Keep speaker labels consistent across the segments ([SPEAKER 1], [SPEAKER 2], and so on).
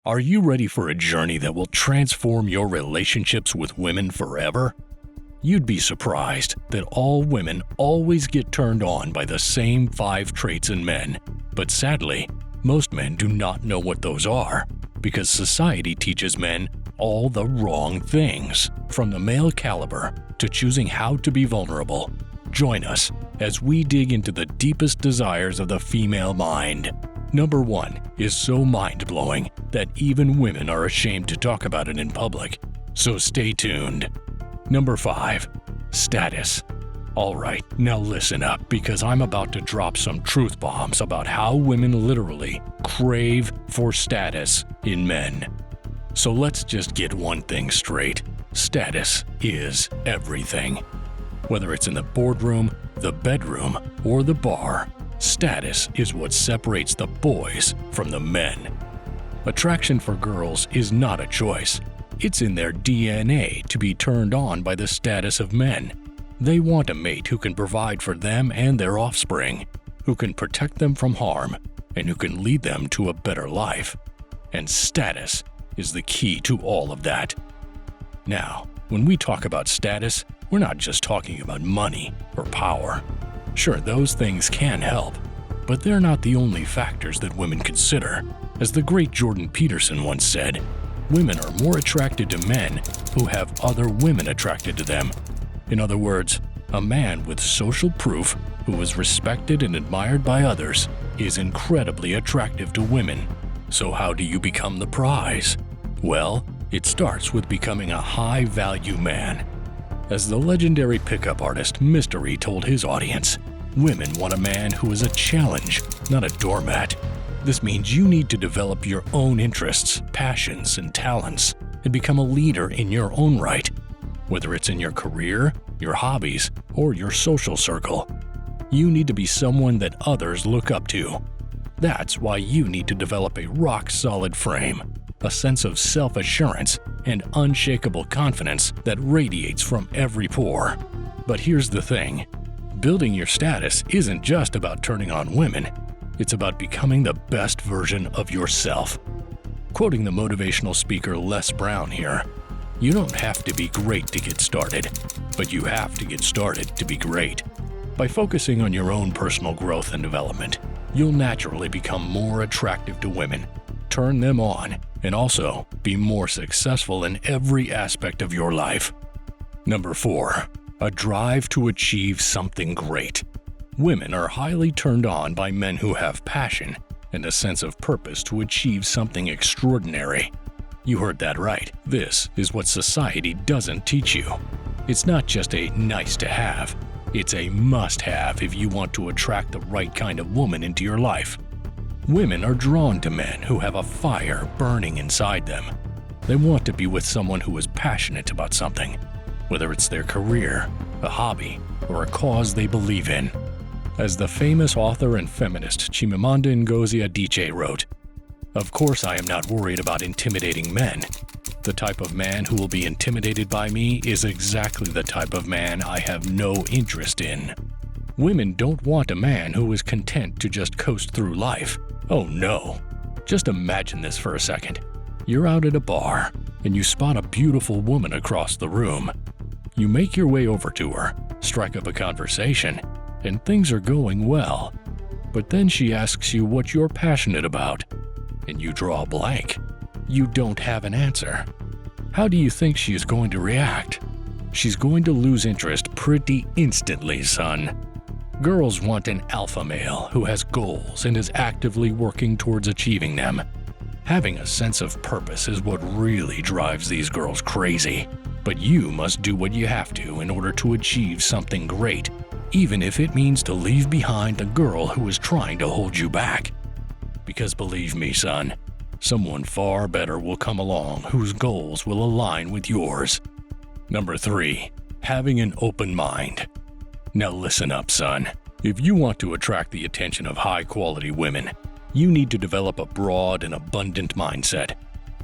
[SPEAKER 1] Are you ready for a journey that will transform your relationships with women forever? You'd be surprised that all women always get turned on by the same 5 traits in men, but sadly, most men do not know what those are because society teaches men all the wrong things, from the male caliber to choosing how to be vulnerable. Join us as we dig into the deepest desires of the female mind. Number 1 is so mind-blowing that even women are ashamed to talk about it in public, so stay tuned. Number 5. Status. Alright, now listen up because I'm about to drop some truth bombs about how women literally crave for status in men. So let's just get one thing straight. Status is everything. Whether it's in the boardroom, the bedroom, or the bar, status is what separates the boys from the men. Attraction for girls is not a choice. It's in their DNA to be turned on by the status of men. They want a mate who can provide for them and their offspring, who can protect them from harm, and who can lead them to a better life. And status is the key to all of that. Now, when we talk about status, we're not just talking about money or power. Sure, those things can help, but they're not the only factors that women consider. As the great Jordan Peterson once said, women are more attracted to men who have other women attracted to them. In other words, a man with social proof who is respected and admired by others is incredibly attractive to women. So how do you become the prize? Well, it starts with becoming a high-value man. As the legendary pickup artist Mystery told his audience, women want a man who is a challenge, not a doormat. This means you need to develop your own interests, passions, and talents, and become a leader in your own right, whether it's in your career, your hobbies, or your social circle. You need to be someone that others look up to. That's why you need to develop a rock-solid frame, a sense of self-assurance, and unshakable confidence that radiates from every pore. But here's the thing. Building your status isn't just about turning on women. It's about becoming the best version of yourself. Quoting the motivational speaker Les Brown here, you don't have to be great to get started, but you have to get started to be great. By focusing on your own personal growth and development, you'll naturally become more attractive to women, turn them on, and also be more successful in every aspect of your life. Number 4. A drive to achieve something great. Women are highly turned on by men who have passion and a sense of purpose to achieve something extraordinary. You heard that right. This is what society doesn't teach you. It's not just a nice to have, it's a must-have if you want to attract the right kind of woman into your life. Women are drawn to men who have a fire burning inside them. They want to be with someone who is passionate about something, whether it's their career, a hobby, or a cause they believe in. As the famous author and feminist Chimamanda Ngozi Adichie wrote, "Of course I am not worried about intimidating men. The type of man who will be intimidated by me is exactly the type of man I have no interest in." Women don't want a man who is content to just coast through life. Oh no. Just imagine this for a second. You're out at a bar, and you spot a beautiful woman across the room. You make your way over to her, strike up a conversation, and things are going well. But then she asks you what you're passionate about, and you draw a blank. You don't have an answer. How do you think she is going to react? She's going to lose interest pretty instantly, son. Girls want an alpha male who has goals and is actively working towards achieving them. Having a sense of purpose is what really drives these girls crazy. But you must do what you have to in order to achieve something great, even if it means to leave behind the girl who is trying to hold you back. Because believe me, son, someone far better will come along whose goals will align with yours. Number 3. Having an open mind. Now listen up, son. If you want to attract the attention of high-quality women, you need to develop a broad and abundant mindset.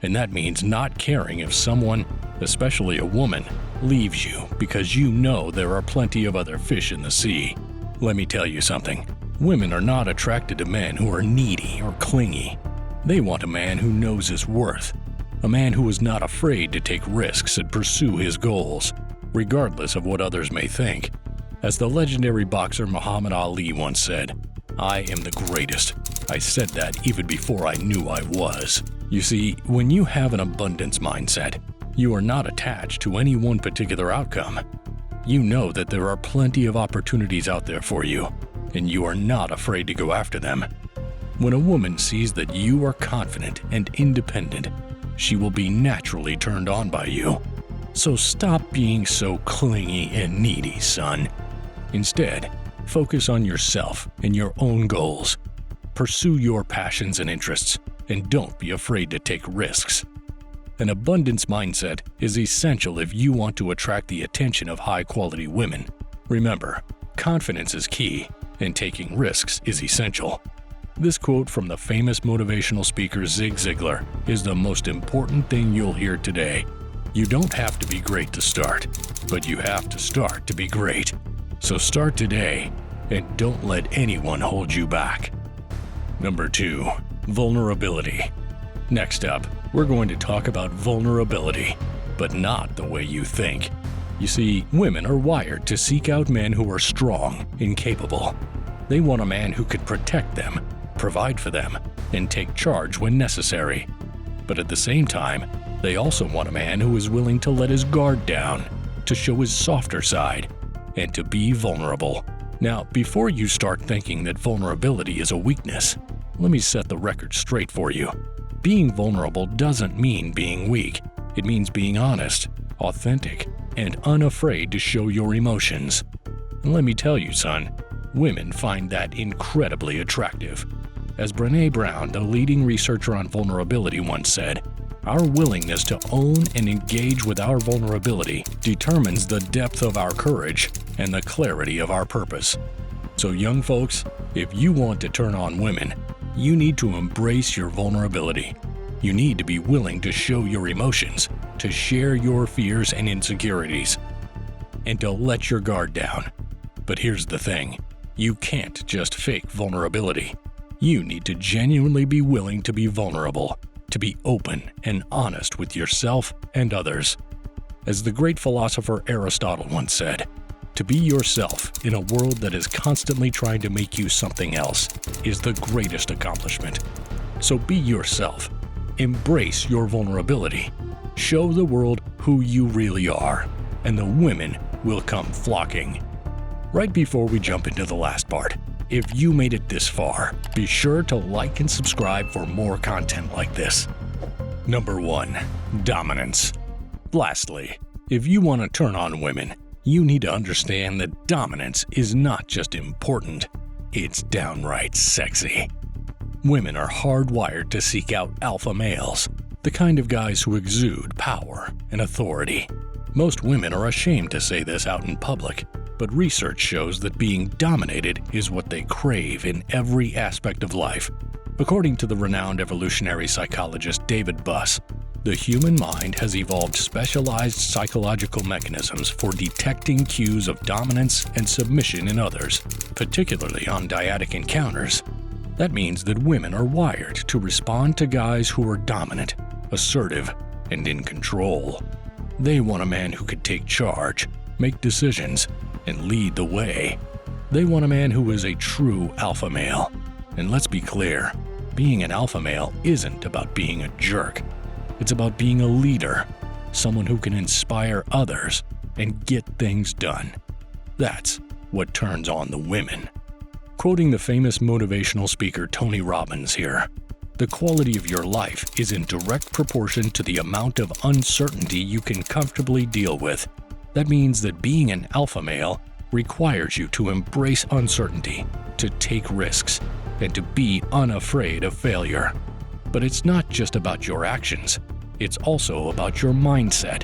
[SPEAKER 1] And that means not caring if someone, especially a woman, leaves you because you know there are plenty of other fish in the sea. Let me tell you something. Women are not attracted to men who are needy or clingy. They want a man who knows his worth, a man who is not afraid to take risks and pursue his goals, regardless of what others may think. As the legendary boxer Muhammad Ali once said, "I am the greatest. I said that even before I knew I was." You see, when you have an abundance mindset, you are not attached to any one particular outcome. You know that there are plenty of opportunities out there for you, and you are not afraid to go after them. When a woman sees that you are confident and independent, she will be naturally turned on by you. So stop being so clingy and needy, son. Instead, focus on yourself and your own goals. Pursue your passions and interests, and don't be afraid to take risks. An abundance mindset is essential if you want to attract the attention of high-quality women. Remember, confidence is key, and taking risks is essential. This quote from the famous motivational speaker Zig Ziglar is the most important thing you'll hear today. You don't have to be great to start, but you have to start to be great. So start today, and don't let anyone hold you back. Number 2. Vulnerability. Next up, we're going to talk about vulnerability, but not the way you think. You see, women are wired to seek out men who are strong and capable. They want a man who could protect them, provide for them, and take charge when necessary. But at the same time, they also want a man who is willing to let his guard down, to show his softer side, and to be vulnerable. Now, before you start thinking that vulnerability is a weakness, let me set the record straight for you. Being vulnerable doesn't mean being weak. It means being honest, authentic, and unafraid to show your emotions. And let me tell you, son, women find that incredibly attractive. As Brené Brown, the leading researcher on vulnerability, once said, "Our willingness to own and engage with our vulnerability determines the depth of our courage and the clarity of our purpose." So young folks, if you want to turn on women, you need to embrace your vulnerability. You need to be willing to show your emotions, to share your fears and insecurities, and to let your guard down. But here's the thing, you can't just fake vulnerability. You need to genuinely be willing to be vulnerable, to be open and honest with yourself and others. As the great philosopher Aristotle once said, "To be yourself in a world that is constantly trying to make you something else is the greatest accomplishment." So be yourself. Embrace your vulnerability. Show the world who you really are, and the women will come flocking. Right before we jump into the last part, if you made it this far, be sure to like and subscribe for more content like this. Number 1. Dominance. Lastly, if you want to turn on women, you need to understand that dominance is not just important, it's downright sexy. Women are hardwired to seek out alpha males, the kind of guys who exude power and authority. Most women are ashamed to say this out in public, but research shows that being dominated is what they crave in every aspect of life. According to the renowned evolutionary psychologist David Buss, the human mind has evolved specialized psychological mechanisms for detecting cues of dominance and submission in others, particularly on dyadic encounters. That means that women are wired to respond to guys who are dominant, assertive, and in control. They want a man who could take charge, make decisions, and lead the way. They want a man who is a true alpha male. And let's be clear, being an alpha male isn't about being a jerk. It's about being a leader, someone who can inspire others and get things done. That's what turns on the women. Quoting the famous motivational speaker Tony Robbins here, "The quality of your life is in direct proportion to the amount of uncertainty you can comfortably deal with." That means that being an alpha male requires you to embrace uncertainty, to take risks, and to be unafraid of failure. But it's not just about your actions, it's also about your mindset.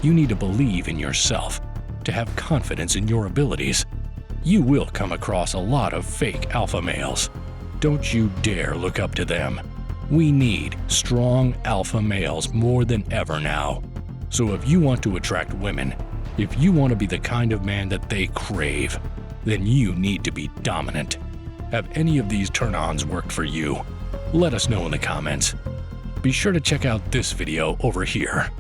[SPEAKER 1] You need to believe in yourself, to have confidence in your abilities. You will come across a lot of fake alpha males. Don't you dare look up to them. We need strong alpha males more than ever now. So if you want to attract women, if you want to be the kind of man that they crave, then you need to be dominant. Have any of these turn-ons worked for you? Let us know in the comments. Be sure to check out this video over here.